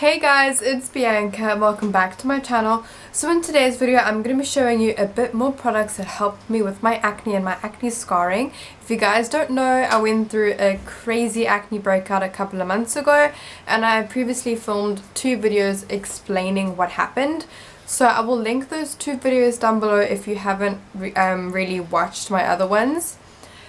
Hey guys, it's Bianca and welcome back to my channel. So in today's video I'm going to be showing you a bit more products that helped me with my acne and my acne scarring. If you guys don't know, I went through a crazy acne breakout a couple of months ago and I previously filmed 2 videos explaining what happened. So I will link those 2 videos down below if you haven't really watched my other ones.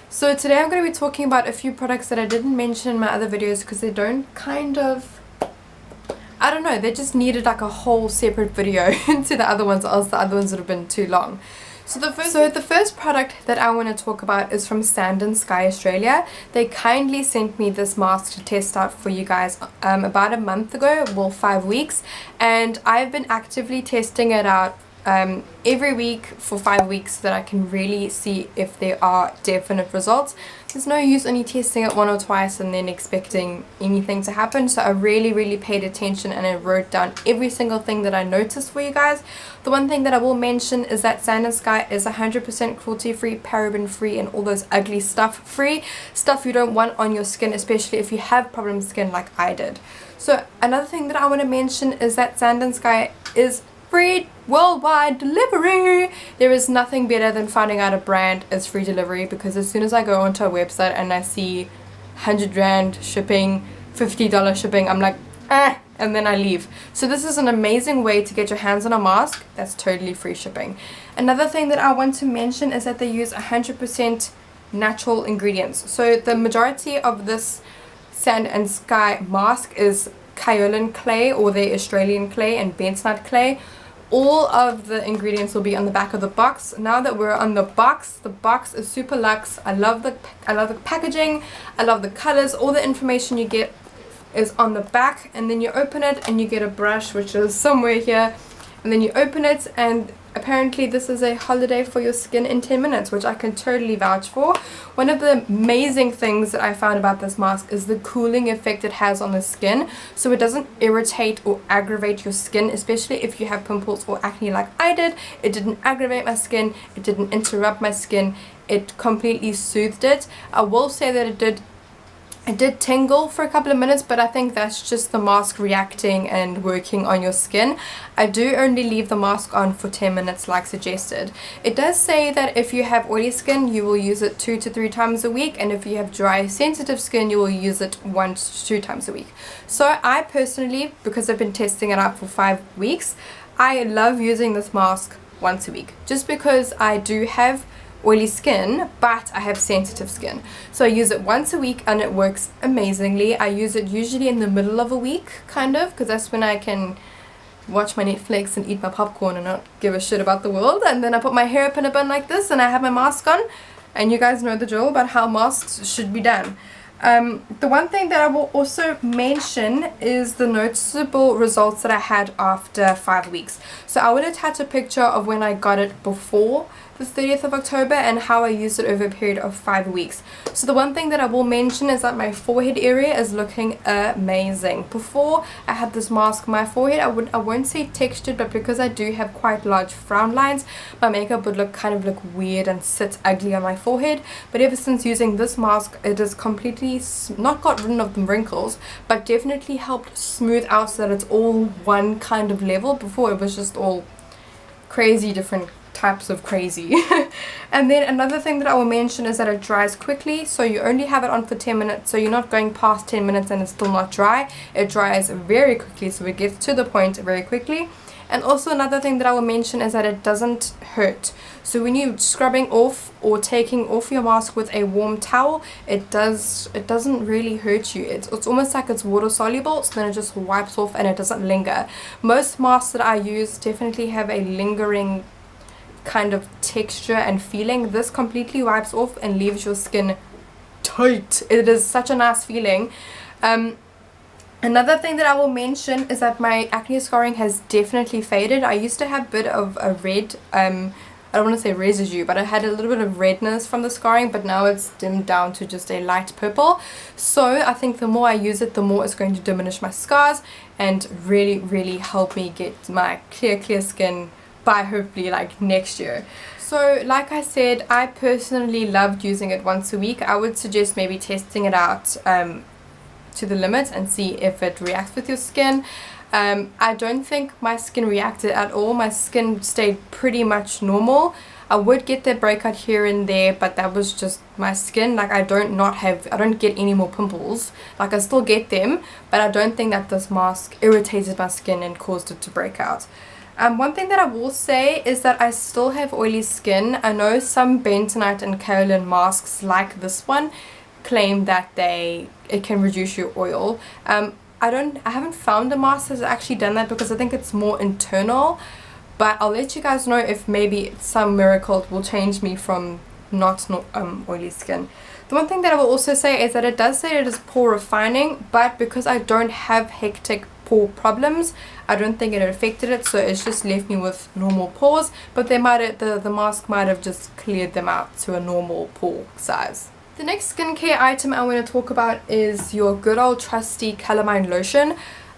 So today I'm going to be talking about a few products that I didn't mention in my other videos because they don't I don't know, they just needed like a whole separate video to the other ones, or else the other ones would have been too long. So the first product that I want to talk about is from Sand&Sky Australia. They kindly sent me this mask to test out for you guys about a month ago, well 5 weeks, and I've been actively testing it out every week for 5 weeks so that I can really see if there are definite results. There's no use only testing it 1 or twice and then expecting anything to happen. So I really paid attention and I wrote down every single thing that I noticed for you guys. The one thing that I will mention is that Sand&Sky is 100% cruelty free, paraben free, and all those ugly stuff free. Stuff you don't want on your skin, especially if you have problem skin like I did. So another thing that I want to mention is that Sand&Sky is free worldwide delivery. There is nothing better than finding out a brand is free delivery, because as soon as I go onto a website and I see 100 Rand shipping, $50 shipping, I'm like and then I leave. So this is an amazing way to get your hands on a mask that's totally free shipping. Another thing that I want to mention is that they use 100% natural ingredients. So the majority of this Sand&Sky mask is kaolin clay, or the Australian clay, and bentonite clay. All of the ingredients will be on the back of the box. Now that we're on the box is super luxe. I love the packaging, I love the colors. All the information you get is on the back, and then you open it and you get a brush which is somewhere here, and then you open it, and apparently this is a holiday for your skin in 10 minutes, which I can totally vouch for. One of the amazing things that I found about this mask is the cooling effect it has on the skin. So it doesn't irritate or aggravate your skin, especially if you have pimples or acne like I did. It didn't aggravate my skin, it didn't interrupt my skin, it completely soothed it. I will say that it did tingle for a couple of minutes, but I think that's just the mask reacting and working on your skin. I do only leave the mask on for 10 minutes like suggested. It does say that if you have oily skin, you will use it 2 to 3 times a week, and if you have dry, sensitive skin, you will use it 1 to 2 times a week. So I personally, because I've been testing it out for 5 weeks, I love using this mask once a week, just because I do have oily skin, but I have sensitive skin. So I use it once a week and it works amazingly. I use it usually in the middle of a week, kind of, because that's when I can watch my Netflix and eat my popcorn and not give a shit about the world. And then I put my hair up in a bun like this and I have my mask on, and you guys know the drill about how masks should be done. The one thing that I will also mention is the noticeable results that I had after 5 weeks. So I will attach a picture of when I got it before the 30th of October and how I used it over a period of 5 weeks. So the one thing that I will mention is that my forehead area is looking amazing. Before I had this mask, my forehead, I won't say textured, but because I do have quite large frown lines, my makeup would look weird and sit ugly on my forehead. But ever since using this mask, it has completely not got rid of the wrinkles, but definitely helped smooth out so that it's all one kind of level. Before it was just all crazy different types of crazy. And then another thing that I will mention is that it dries quickly, so you only have it on for 10 minutes, so you're not going past 10 minutes and it's still not dry. It dries very quickly, so it gets to the point very quickly. And also another thing that I will mention is that it doesn't hurt. So when you're scrubbing off or taking off your mask with a warm towel, it doesn't really hurt you. It's almost like it's water soluble, so then it just wipes off and it doesn't linger. Most masks that I use definitely have a lingering kind of texture and feeling. This completely wipes off and leaves your skin tight. It is such a nice feeling. Another thing that I will mention is that my acne scarring has definitely faded. I used to have a bit of a red, I don't want to say residue, but I had a little bit of redness from the scarring, but now it's dimmed down to just a light purple. So I think the more I use it, the more it's going to diminish my scars and really help me get my clear skin by hopefully like next year. So like I said, I personally loved using it once a week. I would suggest maybe testing it out to the limit and see if it reacts with your skin. I don't think my skin reacted at all. My skin stayed pretty much normal. I would get the breakout here and there, but that was just my skin. Like, I don't get any more pimples. Like, I still get them, but I don't think that this mask irritated my skin and caused it to break out. One thing that I will say is that I still have oily skin. I know some bentonite and kaolin masks like this one claim that it can reduce your oil. I haven't found a mask that's actually done that, because I think it's more internal. But I'll let you guys know if maybe some miracle will change me from not oily skin. The one thing that I will also say is that it does say it is pore refining, but because I don't have hectic pore problems, I don't think it affected it, so it's just left me with normal pores. But the mask might have just cleared them out to a normal pore size. The next skincare item I want to talk about is your good old trusty Calamine lotion.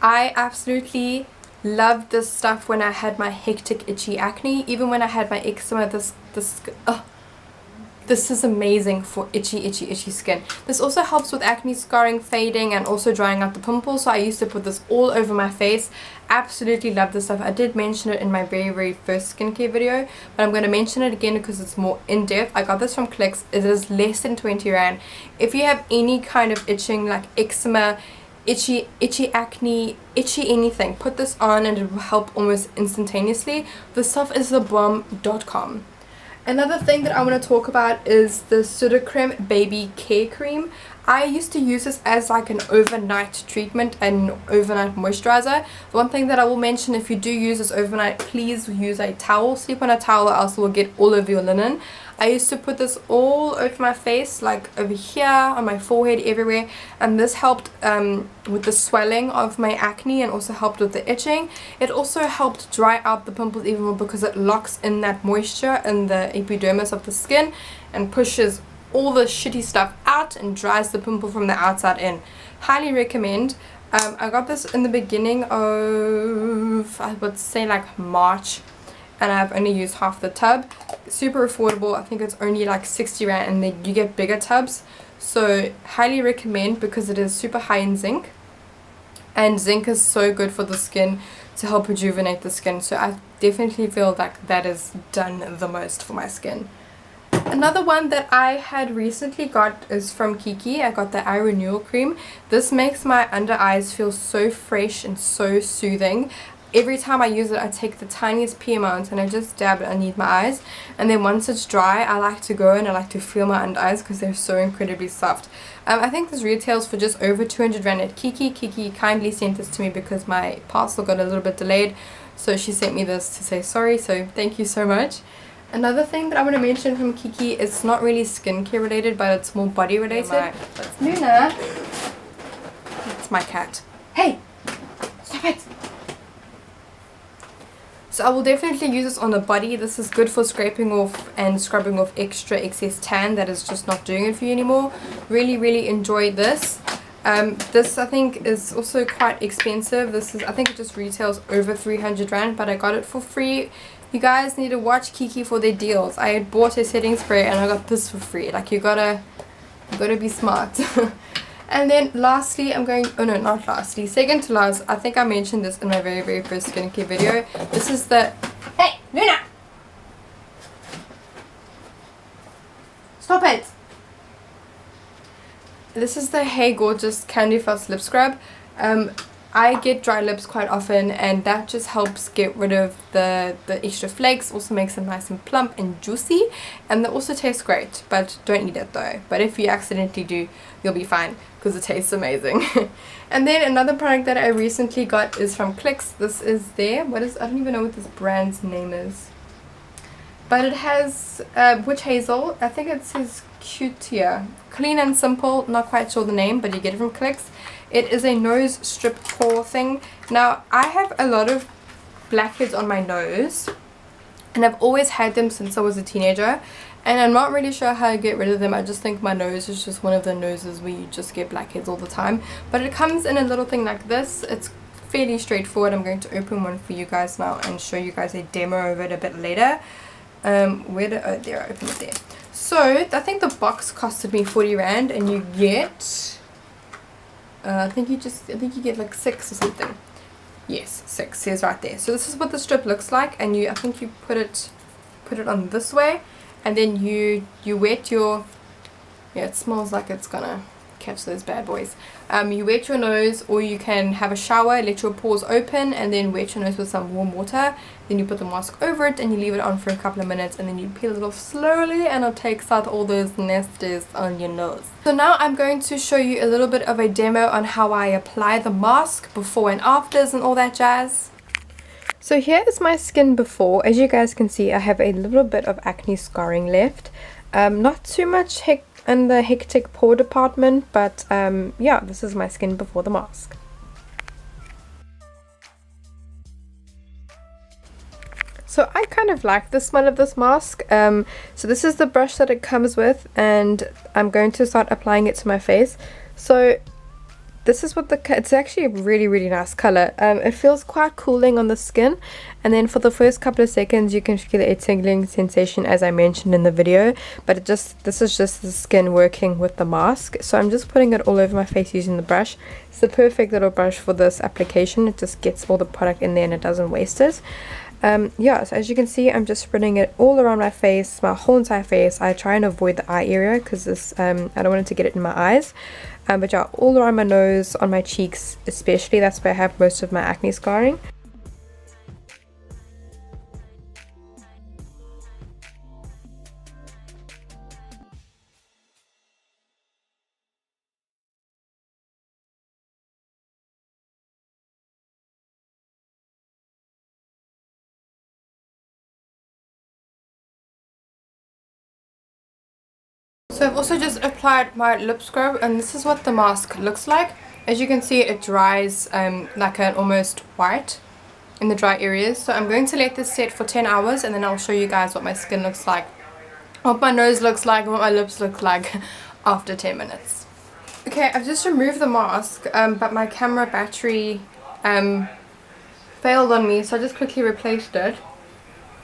I absolutely loved this stuff when I had my hectic itchy acne. Even when I had my eczema, this is amazing for itchy skin. This also helps with acne scarring, fading, and also drying out the pimples. So I used to put this all over my face. Absolutely love this stuff. I did mention it in my very first skincare video, but I'm going to mention it again because it's more in-depth. I got this from Clicks. It is less than 20 rand. If you have any kind of itching, like eczema, itchy acne, itchy anything, put this on and it will help almost instantaneously. This stuff is thebomb.com. Another thing that I want to talk about is the Suduocrem baby care cream. I used to use this as like an overnight treatment and overnight moisturizer. The one thing that I will mention, if you do use this overnight, please use a towel. Sleep on a towel or else it will get all over your linen. I used to put this all over my face, like over here, on my forehead, everywhere, and this helped with the swelling of my acne and also helped with the itching. It also helped dry out the pimples even more because it locks in that moisture in the epidermis of the skin and pushes all the shitty stuff out and dries the pimple from the outside in. Highly recommend. I got this in the beginning of, I would say, like March, and I've only used half the tub. Super affordable. I think it's only like 60 rand, and then you get bigger tubs. So highly recommend, because it is super high in zinc, and zinc is so good for the skin to help rejuvenate the skin. So I definitely feel like that has done the most for my skin. Another one that I had recently got is from Kiki. I got the eye renewal cream. This makes my under eyes feel so fresh and so soothing. Every time I use it, I take the tiniest pea amount and I just dab it underneath my eyes, and then once it's dry, I like to go and I like to feel my under eyes because they're so incredibly soft. I think this retails for just over 200 rand at Kiki. Kiki kindly sent this to me because my parcel got a little bit delayed, so she sent me this to say sorry, so thank you so much. Another thing that I want to mention from Kiki is not really skincare related, but it's more body related. That's Luna. It's my cat. Hey! Stop it! So I will definitely use this on the body. This is good for scraping off and scrubbing off excess tan that is just not doing it for you anymore. Really enjoy this. This I think is also quite expensive. I think it just retails over 300 rand, but I got it for free. You guys need to watch Kiki for their deals. I had bought a setting spray and I got this for free. Like, you gotta be smart. And then lastly, second to last, I think I mentioned this in my very first skincare video. This is the, hey, Luna! Stop it! This is the Hey Gorgeous Candy Floss Lip Scrub. I get dry lips quite often, and that just helps get rid of the extra flakes. Also makes them nice and plump and juicy, and they also taste great, but don't eat it though. But if you accidentally do, you'll be fine because it tastes amazing. And then another product that I recently got is from Clicks. This is I don't even know what this brand's name is, but it has witch hazel. I think it says Cutia. Clean and simple, not quite sure the name, but you get it from Clicks. It is a nose strip pore thing. Now, I have a lot of blackheads on my nose, and I've always had them since I was a teenager, and I'm not really sure how to get rid of them. I just think my nose is just one of the noses where you just get blackheads all the time. But it comes in a little thing like this. It's fairly straightforward. I'm going to open one for you guys now and show you guys a demo of it a bit later. There, I opened it there. So I think the box costed me 40 rand, and you get I think you get like 6 or something. Yes, 6 says right there. So this is what the strip looks like, and I think you put it on this way, and then you wet your, yeah, it smells like it's gonna catch those bad boys. You wet your nose, or you can have a shower, let your pores open, and then wet your nose with some warm water. Then you put the mask over it and you leave it on for a couple of minutes, and then you peel it off slowly, and it takes out all those nasties on your nose. So now I'm going to show you a little bit of a demo on how I apply the mask, before and afters and all that jazz. So here is my skin before. As you guys can see, I have a little bit of acne scarring left. Not too much in the hectic pore department, but yeah, this is my skin before the mask. So I kind of like the smell of this mask. So this is the brush that it comes with, and I'm going to start applying it to my face. So this is what it's actually a really nice color. It feels quite cooling on the skin, and then for the first couple of seconds you can feel a tingling sensation, as I mentioned in the video, but this is just the skin working with the mask. So I'm just putting it all over my face using the brush. It's the perfect little brush for this application. It just gets all the product in there and it doesn't waste it. Yeah, so as you can see, I'm just spreading it all around my face, my whole entire face. I try and avoid the eye area because I don't want it to get it in my eyes. But yeah, all around my nose, on my cheeks especially, that's where I have most of my acne scarring. So I've also just applied my lip scrub, and this is what the mask looks like. As you can see, it dries like an almost white in the dry areas. So I'm going to let this set for 10 hours, and then I'll show you guys what my skin looks like, what my nose looks like, and what my lips look like after 10 minutes. Okay, I've just removed the mask, but my camera battery failed on me, so I just quickly replaced it.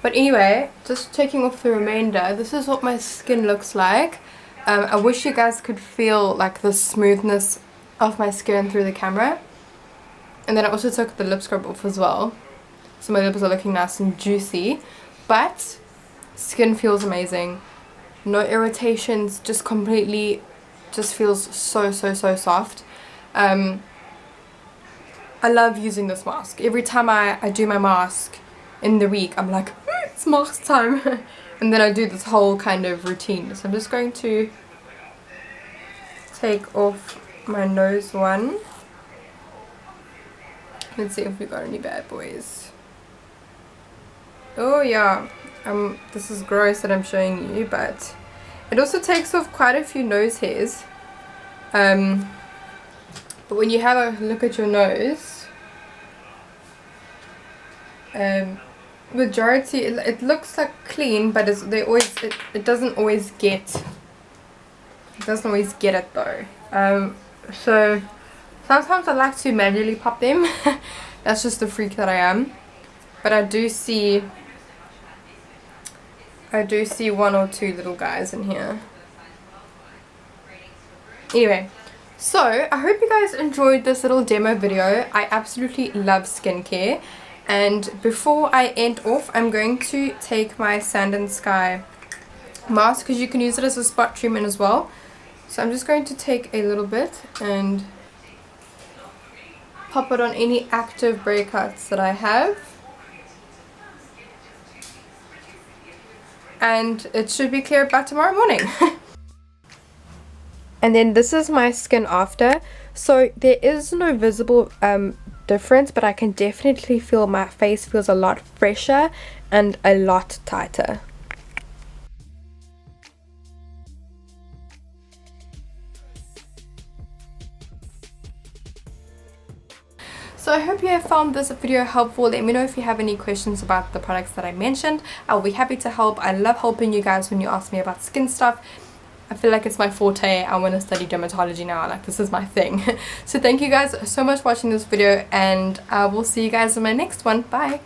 But anyway, just taking off the remainder, this is what my skin looks like. I wish you guys could feel like the smoothness of my skin through the camera. And then I also took the lip scrub off as well, so my lips are looking nice and juicy. But skin feels amazing, no irritations, just completely just feels so soft. I love using this mask. Every time I do my mask in the week, I'm like, it's mask time. And then I do this whole kind of routine. So I'm just going to take off my nose one. Let's see if we got any bad boys. Oh yeah, this is gross that I'm showing you, but it also takes off quite a few nose hairs. But when you have a look at your nose, majority it looks like clean, but it doesn't always get it though. So sometimes I like to manually pop them. That's just the freak that I am. But I do see one or two little guys in here. Anyway, so I hope you guys enjoyed this little demo video. I absolutely love skincare. And before I end off, I'm going to take my Sand&Sky mask, because you can use it as a spot treatment as well. So I'm just going to take a little bit and pop it on any active breakouts that I have. And it should be clear by tomorrow morning. And then this is my skin after. So there is no visible difference, but I can definitely feel my face feels a lot fresher and a lot tighter. So I hope you have found this video helpful. Let me know if you have any questions about the products that I mentioned. I'll be happy to help. I love helping you guys when you ask me about skin stuff. I feel like it's my forte. I want to study dermatology now. Like, this is my thing. So thank you guys so much for watching this video, and I will see you guys in my next one. Bye.